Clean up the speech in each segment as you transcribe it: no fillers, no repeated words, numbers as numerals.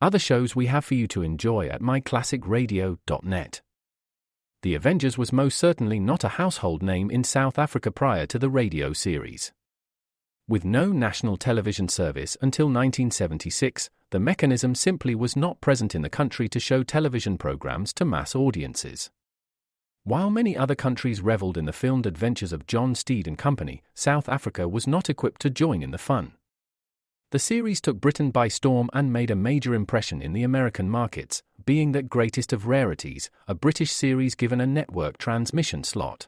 other shows we have for you to enjoy at myclassicradio.net. The Avengers was most certainly not a household name in South Africa prior to the radio series. With no national television service until 1976, the mechanism simply was not present in the country to show television programs to mass audiences. While many other countries reveled in the filmed adventures of John Steed and company, South Africa was not equipped to join in the fun. The series took Britain by storm and made a major impression in the American markets, being that greatest of rarities, a British series given a network transmission slot.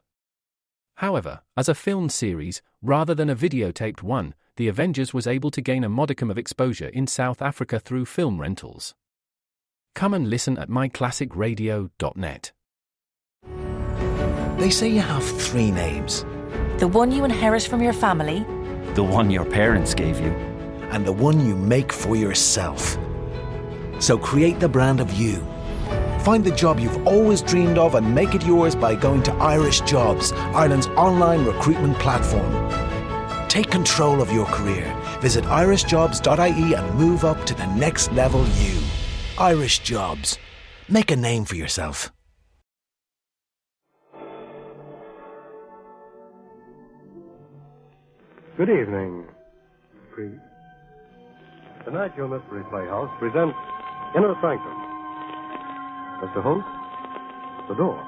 However, as a filmed series, rather than a videotaped one, The Avengers was able to gain a modicum of exposure in South Africa through film rentals. Come and listen at myclassicradio.net. They say you have 3 names. The one you inherit from your family. The one your parents gave you. And the one you make for yourself. So create the brand of you. Find the job you've always dreamed of and make it yours by going to Irish Jobs, Ireland's online recruitment platform. Take control of your career. Visit irishjobs.ie and move up to the next level you. Irish Jobs. Make a name for yourself. Good evening. Tonight, your Mystery Playhouse presents Inner Sanctum. Mr. Host, the door.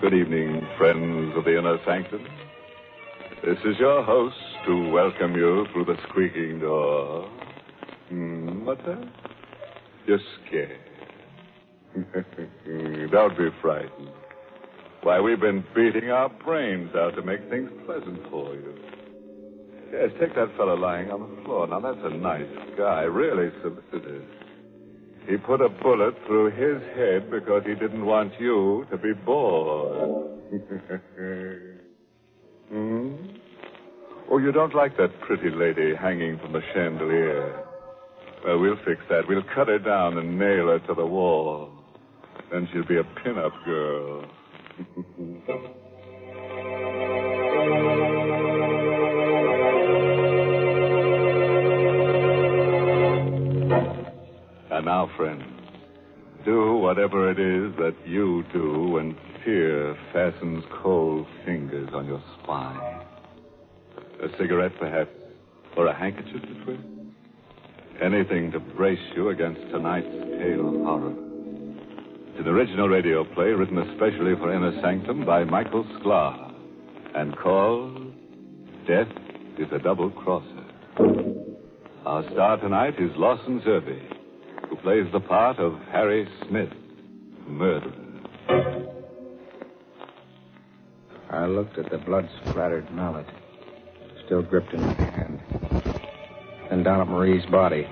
Good evening, friends of the Inner Sanctum. This is your host to welcome you through the squeaking door. What's that? You're scared. Don't be frightened. Why, we've been beating our brains out to make things pleasant for you. Yes, take that fellow lying on the floor. Now, that's a nice guy, really solicitous. He put a bullet through his head because he didn't want you to be bored. Oh, you don't like that pretty lady hanging from the chandelier? Well, we'll fix that. We'll cut her down and nail her to the wall. Then she'll be a pin-up girl. And now, friends, do whatever it is that you do when fear fastens cold fingers on your spine. A cigarette, perhaps, or a handkerchief to twist? Anything to brace you against tonight's pale horror. It's an original radio play written especially for Inner Sanctum by Michael Sklar and called Death is a Double Crosser. Our star tonight is Lawson Zerbe, who plays the part of Harry Smith, murderer. I looked at the blood-splattered mallet, still gripped in my hand. Then down at Marie's body.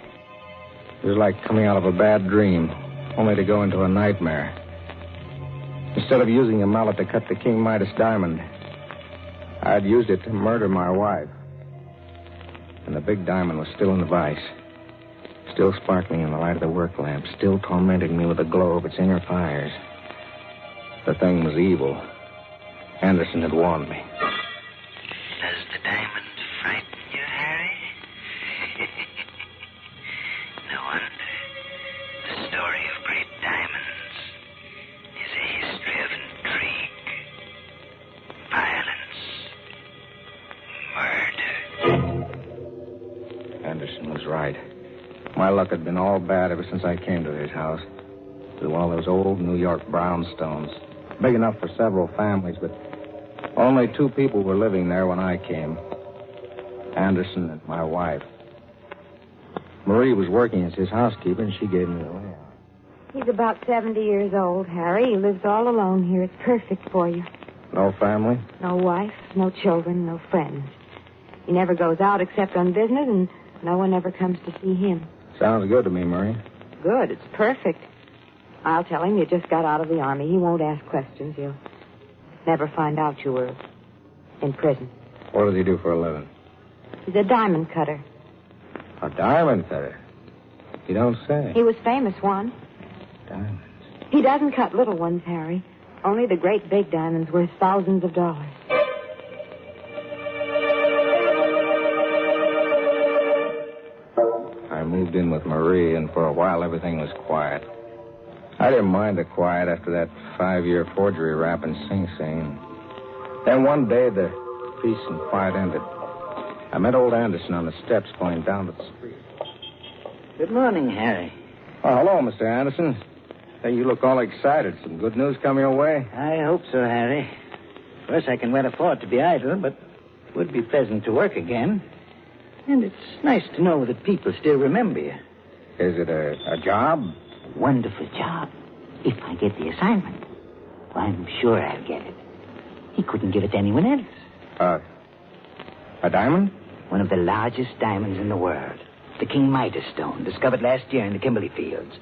It was like coming out of a bad dream, only to go into a nightmare. Instead of using a mallet to cut the King Midas diamond, I had used it to murder my wife. And the big diamond was still in the vise, still sparkling in the light of the work lamp, still tormenting me with the glow of its inner fires. The thing was evil. Anderson had warned me. Does the diamond frighten you, Harry? No wonder. The story of great diamonds is a history of intrigue, violence, murder. Anderson was right. My luck had been all bad ever since I came to his house. It was one of those old New York brownstones, big enough for several families, but only 2 people were living there when I came. Anderson and my wife. Marie was working as his housekeeper, and she gave me a layout. He's about 70 years old, Harry. He lives all alone here. It's perfect for you. No family? No wife, no children, no friends. He never goes out except on business, and no one ever comes to see him. Sounds good to me, Marie. Good. It's perfect. I'll tell him you just got out of the army. He won't ask questions. He'll never find out you were in prison. What does he do for a living? He's a diamond cutter. A diamond cutter? You don't say. He was famous once. Diamonds. He doesn't cut little ones, Harry. Only the great big diamonds worth thousands of dollars. I moved in with Marie, and for a while everything was quiet. I didn't mind the quiet after that 5-year forgery rap in Sing Sing. Then one day, the peace and quiet ended. I met old Anderson on the steps going down the street. Good morning, Harry. Oh, hello, Mr. Anderson. Hey, you look all excited. Some good news coming your way? I hope so, Harry. Of course, I can well afford to be idle, but it would be pleasant to work again. And it's nice to know that people still remember you. Is it a job? Wonderful job. If I get the assignment. Well, I'm sure I'll get it. He couldn't give it to anyone else. A diamond? One of the largest diamonds in the world. The King Midas stone, discovered last year in the Kimberley Fields.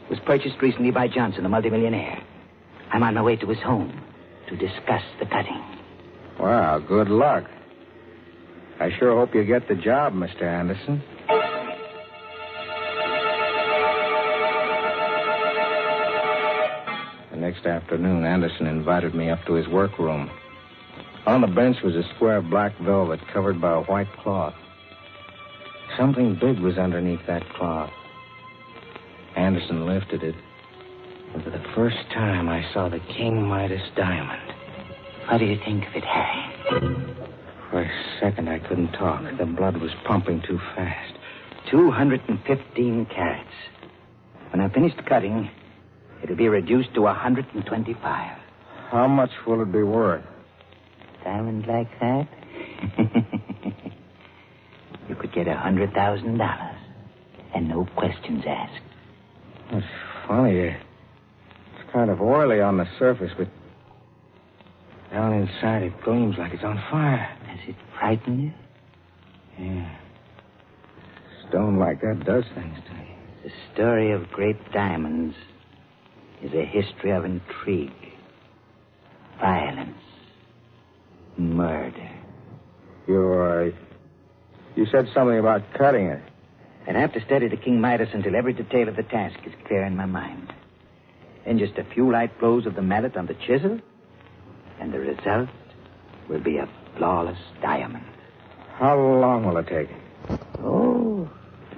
It was purchased recently by Johnson, the multimillionaire. I'm on my way to his home to discuss the cutting. Well, good luck. I sure hope you get the job, Mr. Anderson. The next afternoon, Anderson invited me up to his workroom. On the bench was a square of black velvet covered by a white cloth. Something big was underneath that cloth. Anderson lifted it, and for the first time I saw the King Midas diamond. What do you think of it, Harry? For a second, I couldn't talk. The blood was pumping too fast. 215 carats. When I'm finished cutting, it'll be reduced to 125. How much will it be worth? Diamond like that? You could get $100,000. And no questions asked. It's funny. It's kind of oily on the surface, but down inside it gleams like it's on fire. Does it frighten you? Yeah. Stone like that does things to me. The story of great diamonds is a history of intrigue, violence, murder. You said something about cutting it. I'd have to study the King Midas until every detail of the task is clear in my mind. Then just a few light blows of the mallet on the chisel, and the result will be a flawless diamond. How long will it take? Oh,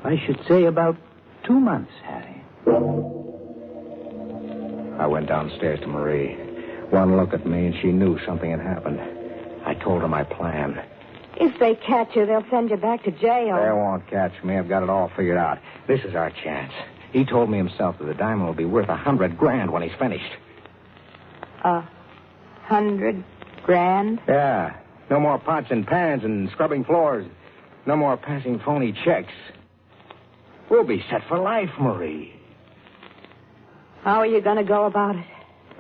I should say about 2 months, Harry. I went downstairs to Marie. One look at me, and she knew something had happened. I told her my plan. If they catch you, they'll send you back to jail. They won't catch me. I've got it all figured out. This is our chance. He told me himself that the diamond will be worth $100,000 when he's finished. $100,000? Yeah. No more pots and pans and scrubbing floors. No more passing phony checks. We'll be set for life, Marie. How are you going to go about it?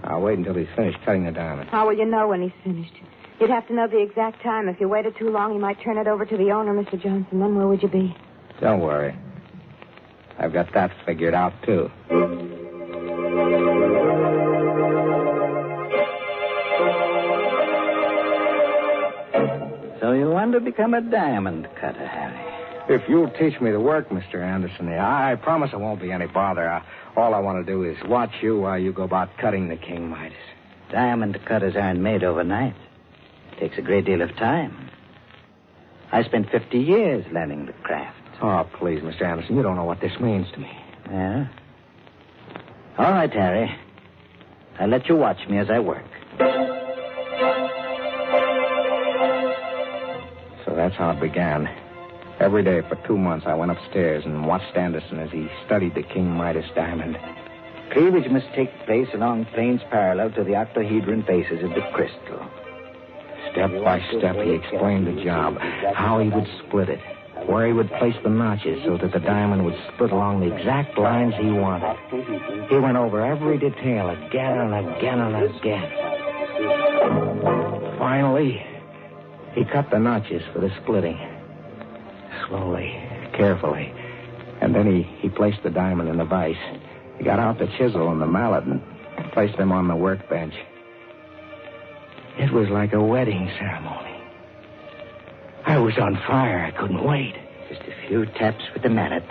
I'll wait until he's finished cutting the diamond. How will you know when he's finished? You'd have to know the exact time. If you waited too long, he might turn it over to the owner, Mr. Johnson. Then where would you be? Don't worry. I've got that figured out, too. So you want to become a diamond cutter, Harry? If you'll teach me the work, Mr. Anderson, I promise it won't be any bother. All I want to do is watch you while you go about cutting the King Midas. Diamond cutters aren't made overnight. It takes a great deal of time. I spent 50 years learning the craft. Oh, please, Mr. Anderson, you don't know what this means to me. Yeah? All right, Harry. I'll let you watch me as I work. So that's how it began. Every day for 2 months, I went upstairs and watched Anderson as he studied the King Midas diamond. Cleavage must take place along planes parallel to the octahedron faces of the crystal. Step by step, he explained the job, how he would split it, where he would place the notches so that the diamond would split along the exact lines he wanted. He went over every detail again and again and again. Finally, he cut the notches for the splitting. Slowly, carefully. And then he placed the diamond in the vise. He got out the chisel and the mallet and placed them on the workbench. It was like a wedding ceremony. I was on fire. I couldn't wait. Just a few taps with the mallet,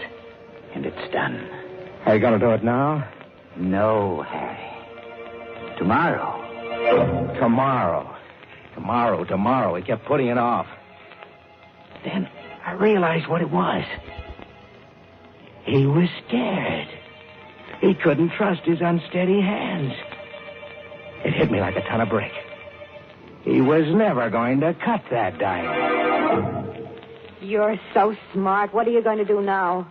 and it's done. Are you going to do it now? No, Harry. Tomorrow. Tomorrow. He kept putting it off. Then I realized what it was. He was scared. He couldn't trust his unsteady hands. It hit me like a ton of brick. He was never going to cut that diamond. You're so smart. What are you going to do now?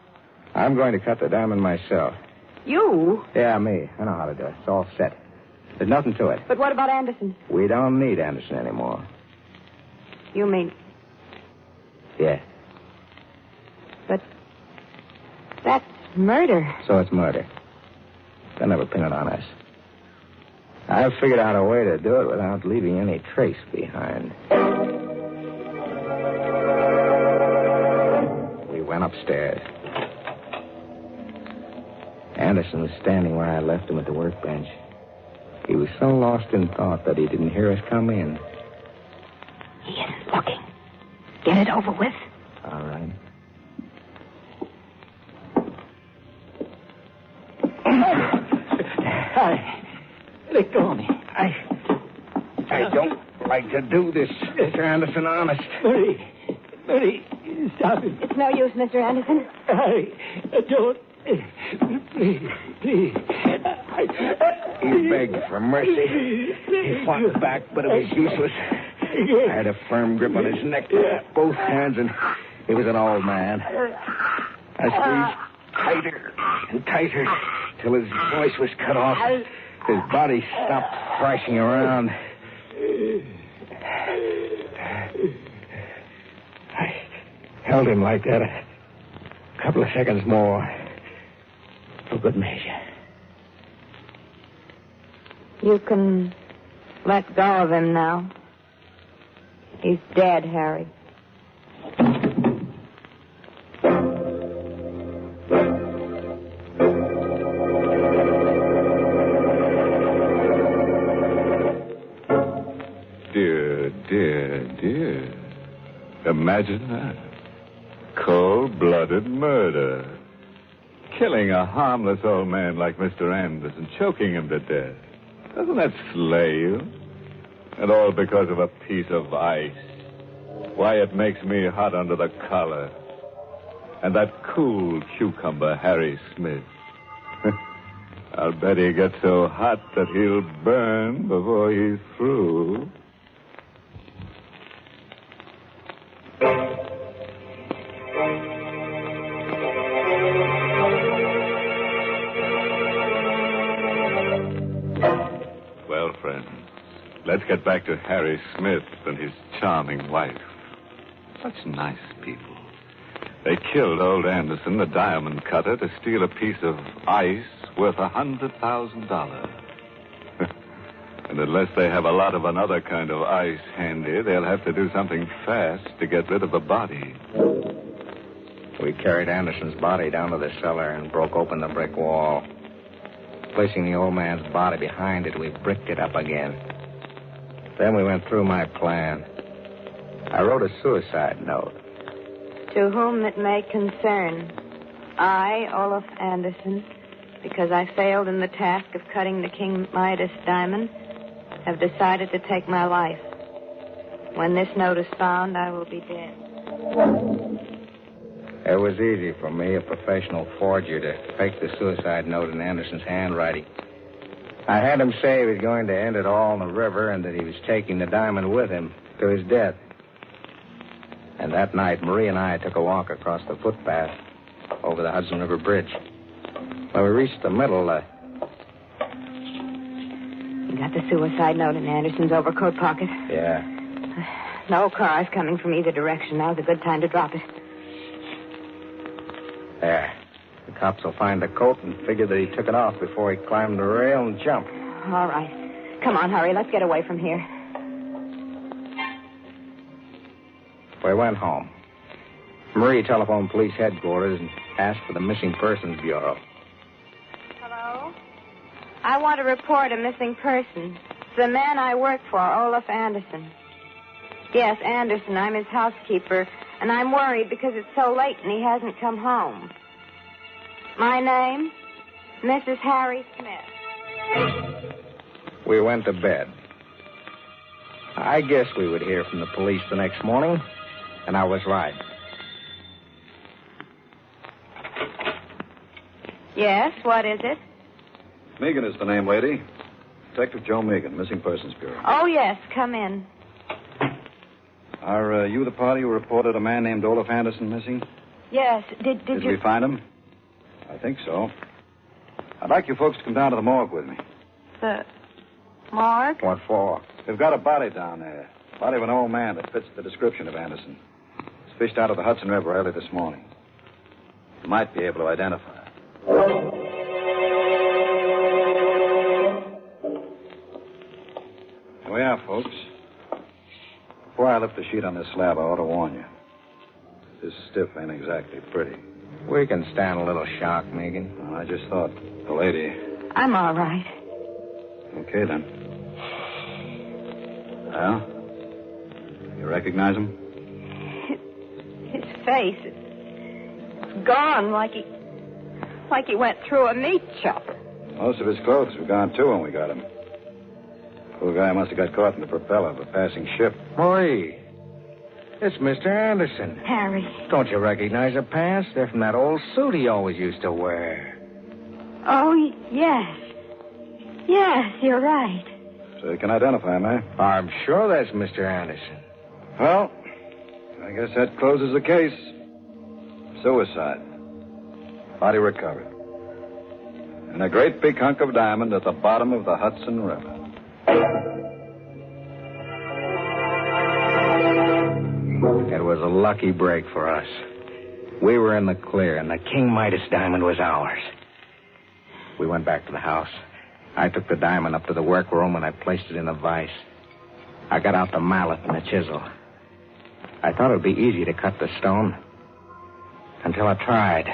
I'm going to cut the diamond myself. You? Yeah, me. I know how to do it. It's all set. There's nothing to it. But what about Anderson? We don't need Anderson anymore. You mean... Yeah. But that's murder. So it's murder. They'll never pin it on us. I've figured out a way to do it without leaving any trace behind. We went upstairs. Anderson was standing where I left him at the workbench. He was so lost in thought that he didn't hear us come in. He isn't looking. Get it over with. All right. Let go of me. I don't like to do this, Mr. Anderson, honest. Murray, stop it. It's no use, Mr. Anderson. I don't. Please. He begged for mercy. He fought back, but it was useless. I had a firm grip on his neck with both hands, and he was an old man. I squeezed tighter and tighter till his voice was cut off. His body stopped thrashing around. I held him like that a couple of seconds more for good measure. You can let go of him now. He's dead, Harry. Dear. Imagine that. Cold-blooded murder. Killing a harmless old man like Mr. Anderson, choking him to death. Doesn't that slay you? And all because of a piece of ice. Why, it makes me hot under the collar. And that cool cucumber, Harry Smith. I'll bet he gets so hot that he'll burn before he's through. Well, friends, let's get back to Harry Smith and his charming wife. Such nice people. They killed old Anderson, the diamond cutter, to steal a piece of ice worth $100,000. And unless they have a lot of another kind of ice handy, they'll have to do something fast to get rid of the body. We carried Anderson's body down to the cellar and broke open the brick wall. Placing the old man's body behind it, we bricked it up again. Then we went through my plan. I wrote a suicide note. To whom it may concern, I, Olaf Anderson, because I failed in the task of cutting the King Midas diamond, have decided to take my life. When this note is found, I will be dead. It was easy for me, a professional forger, to fake the suicide note in Anderson's handwriting. I had him say he was going to end it all in the river and that he was taking the diamond with him to his death. And that night, Marie and I took a walk across the footpath over the Hudson River Bridge. When we reached the middle, You got the suicide note in Anderson's overcoat pocket? Yeah. No cars coming from either direction. Now's a good time to drop it. There. The cops will find the coat and figure that he took it off before he climbed the rail and jumped. All right. Come on, hurry. Let's get away from here. We went home. Marie telephoned police headquarters and asked for the Missing Persons Bureau. Hello? I want to report a missing person. It's the man I work for, Olaf Anderson. Yes, Anderson. I'm his housekeeper, and I'm worried because it's so late and he hasn't come home. My name? Mrs. Harry Smith. We went to bed. I guess we would hear from the police the next morning, and I was right. Yes, what is it? Megan is the name, lady. Detective Joe Megan, Missing Persons Bureau. Oh, yes, come in. Are you the party who reported a man named Olaf Anderson missing? Yes, did you... we find him? I think so. I'd like you folks to come down to the morgue with me. The morgue? What for? We've got a body down there. Body of an old man that fits the description of Anderson. It's fished out of the Hudson River early this morning. You might be able to identify it. Here we are, folks. Before I lift the sheet on this slab, I ought to warn you. This stiff ain't exactly pretty. We can stand a little shock, Megan. Well, I just thought the lady... I'm all right. Okay, then. Well, you recognize him? His face, it's gone like he went through a meat chopper. Most of his clothes were gone, too, when we got him. Poor guy must have got caught in the propeller of a passing ship. Marie, it's Mr. Anderson. Harry. Don't you recognize the pants? They're from that old suit he always used to wear. Oh, yes. Yes, you're right. So you can identify him, eh? I'm sure that's Mr. Anderson. Well, I guess that closes the case. Suicide. Body recovered. And a great big hunk of diamond at the bottom of the Hudson River. It was a lucky break for us. We were in the clear, and the King Midas diamond was ours. We went back to the house. I took the diamond up to the workroom, and I placed it in a vise. I got out the mallet and the chisel. I thought it would be easy to cut the stone. Until I tried.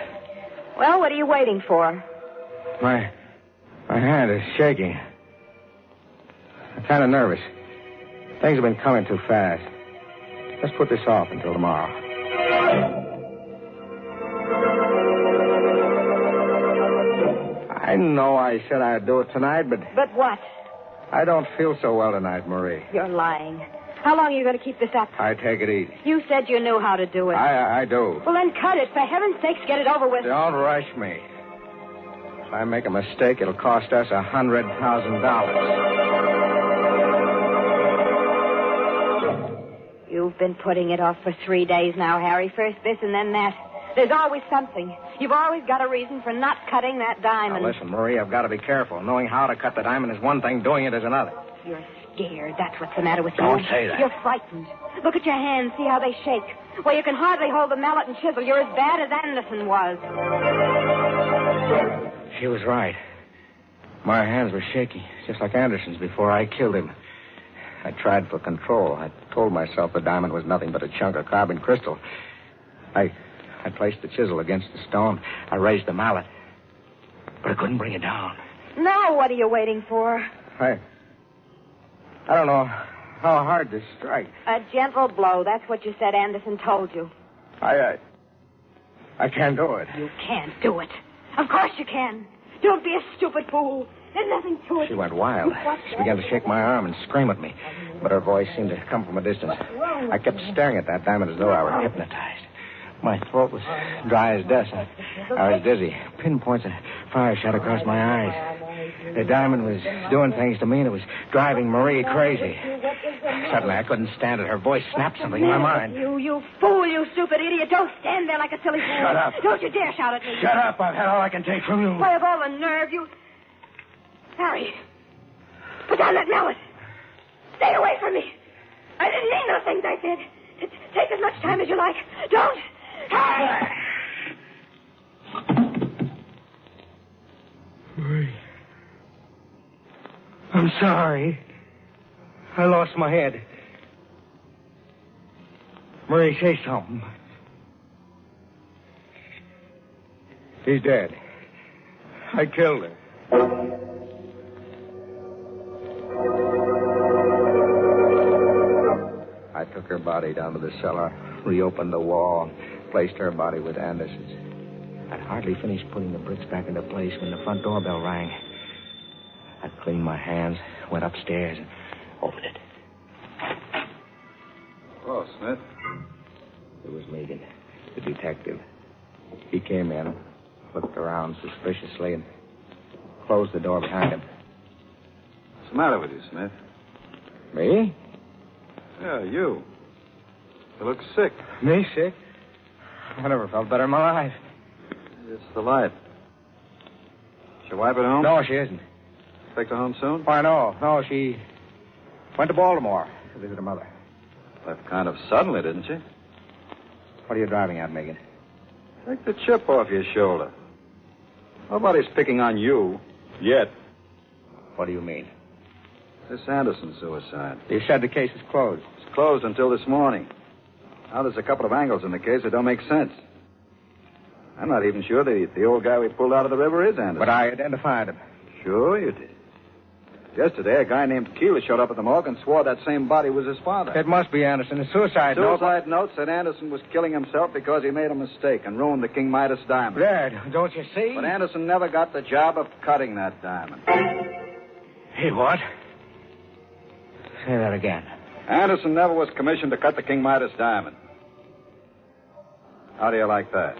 Well, what are you waiting for? My hand is shaking. I'm kind of nervous. Things have been coming too fast. Let's put this off until tomorrow. I know I said I'd do it tonight, but... But what? I don't feel so well tonight, Marie. You're lying. How long are you going to keep this up? I take it easy. You said you knew how to do it. I do. Well, then cut it. For heaven's sakes, get it over with. Don't rush me. If I make a mistake, it'll cost us $100,000. You've been putting it off for 3 days now, Harry. First this and then that. There's always something. You've always got a reason for not cutting that diamond. Now, listen, Marie, I've got to be careful. Knowing how to cut the diamond is one thing. Doing it is another. You're scared. That's what's the matter with you. Don't say that. You're frightened. Look at your hands. See how they shake. Well, you can hardly hold the mallet and chisel. You're as bad as Anderson was. She was right. My hands were shaky, just like Anderson's before I killed him. I tried for control. I told myself the diamond was nothing but a chunk of carbon crystal. I placed the chisel against the stone. I raised the mallet. But I couldn't bring it down. Now what are you waiting for? I don't know how hard to strike. A gentle blow. That's what you said Anderson told you. I can't do it. You can't do it. Of course you can. Don't be a stupid fool. There's nothing to it. She went wild. She began to shake my arm and scream at me. But her voice seemed to come from a distance. I kept staring at that diamond as though I were hypnotized. My throat was dry as dust. I was dizzy. Pinpoints of fire shot across my eyes. The diamond was doing things to me, and it was driving Marie crazy. Suddenly, I couldn't stand it. Her voice snapped something in my mind. You fool, you stupid idiot. Don't stand there like a silly fool. Shut up. Don't you dare shout at me. Shut up. I've had all I can take from you. Why, of all the nerve, you... Harry, put down that mallet. Stay away from me. I didn't mean those things I said. Take as much time as you like. Don't. Harry! Marie. I'm sorry. I lost my head. Marie, say something. He's dead. I killed her. I took her body down to the cellar, reopened the wall, and placed her body with Anderson's. I'd hardly finished putting the bricks back into place when the front doorbell rang. I cleaned my hands, went upstairs, and opened it. Hello, Smith. It was Megan, the detective. He came in, looked around suspiciously, and closed the door behind him. What's the matter with you, Smith? Me? Yeah, you. You look sick. Me sick? I never felt better in my life. It's the light. Is your wife at home? No, she isn't. Expect her home soon? Why, no. No, she went to Baltimore to visit her mother. Left kind of suddenly, didn't she? What are you driving at, Megan? Take the chip off your shoulder. Nobody's picking on you. Yet. What do you mean? This Anderson suicide. You said the case is closed. It's closed until this morning. Now there's a couple of angles in the case that don't make sense. I'm not even sure the old guy we pulled out of the river is Anderson. But I identified him. Sure you did. Yesterday, a guy named Keeler showed up at the morgue and swore that same body was his father. It must be Anderson. The suicide note. Suicide note said Anderson was killing himself because he made a mistake and ruined the King Midas diamond. Dad, don't you see? But Anderson never got the job of cutting that diamond. He what? Say that again. Anderson never was commissioned to cut the King Midas diamond. How do you like that?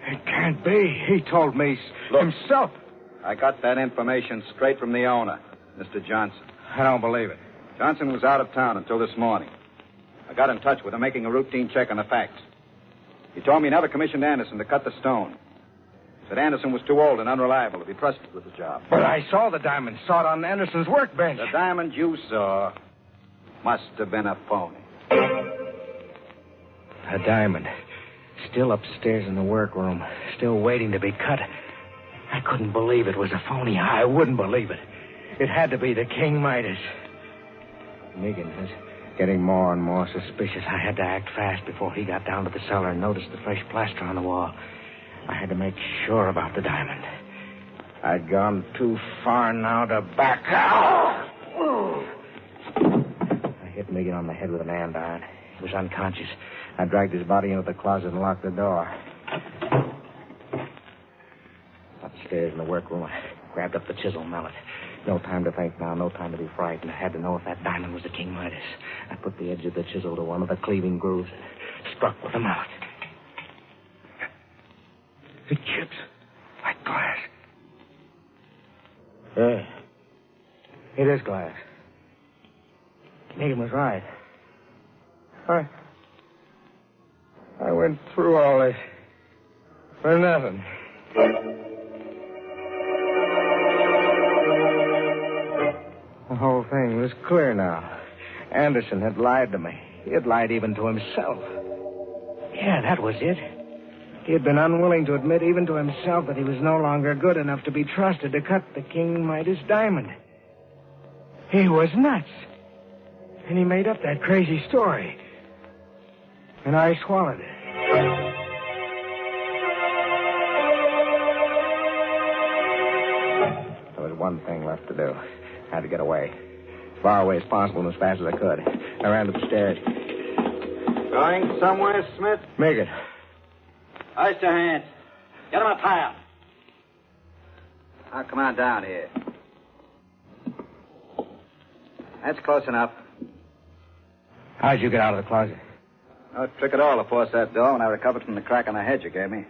It can't be. He told me himself. I got that information straight from the owner, Mr. Johnson. I don't believe it. Johnson was out of town until this morning. I got in touch with him, making a routine check on the facts. He told me he never commissioned Anderson to cut the stone. Said Anderson was too old and unreliable to be trusted with the job. But I saw the diamond. Saw it on Anderson's workbench. The diamond you saw must have been a phony. A diamond. Still upstairs in the workroom. Still waiting to be cut. I couldn't believe it was a phony. I wouldn't believe it. It had to be the King Midas. Megan was getting more and more suspicious. I had to act fast before he got down to the cellar and noticed the fresh plaster on the wall. I had to make sure about the diamond. I'd gone too far now to back out. I hit Megan on the head with an andiron. He was unconscious. I dragged his body into the closet and locked the door. Upstairs in the workroom, I grabbed up the chisel mallet. No time to think now, no time to be frightened. I had to know if that diamond was the King Midas. I put the edge of the chisel to one of the cleaving grooves and struck with the mallet. It chips like glass. Yeah. It is glass. Megan was right. I went through all this for nothing. The whole thing was clear now. Anderson had lied to me. He had lied even to himself. Yeah, that was it. He had been unwilling to admit even to himself that he was no longer good enough to be trusted to cut the King Midas diamond. He was nuts. And he made up that crazy story. And I swallowed it. There was one thing left to do. I had to get away. As far away as possible and as fast as I could. I ran to the stairs. Going somewhere, Smith? Megan. Hoist your hands. Get him up higher. Now, come on down here. That's close enough. How'd you get out of the closet? No trick at all to force that door when I recovered from the crack on the head you gave me.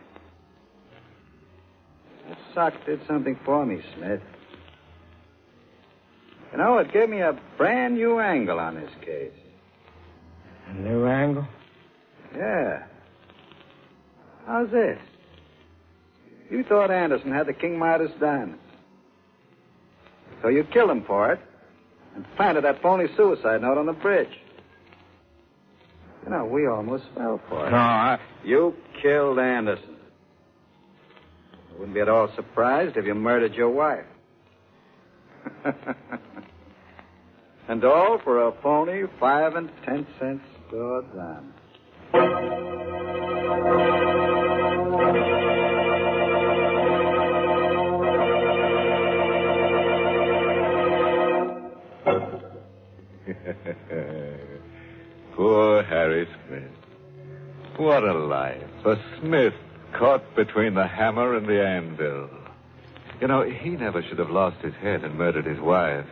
The sock did something for me, Smith. You know, it gave me a brand new angle on this case. A new angle? Yeah. How's this? You thought Anderson had the King Midas diamond. So you killed him for it and planted that phony suicide note on the bridge. You know, we almost fell for it. No, You killed Anderson. I wouldn't be at all surprised if you murdered your wife. And all for a phony 5 and 10 cent store diamond. Poor Harry Smith. What a life. A Smith caught between the hammer and the anvil. You know, he never should have lost his head and murdered his wife.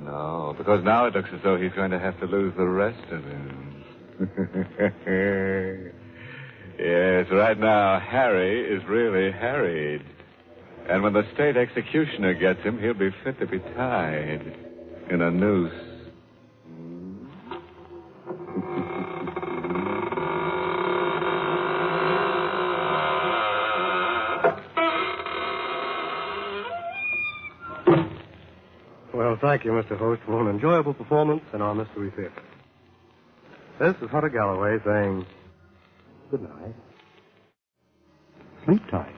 No, because now it looks as though he's going to have to lose the rest of him. Yes, right now, Harry is really harried. And when the state executioner gets him, he'll be fit to be tied in a noose. Well, thank you, Mr. Host, for an enjoyable performance in our Mystery Theater. This is Hunter Galloway saying good night. Sleep tight.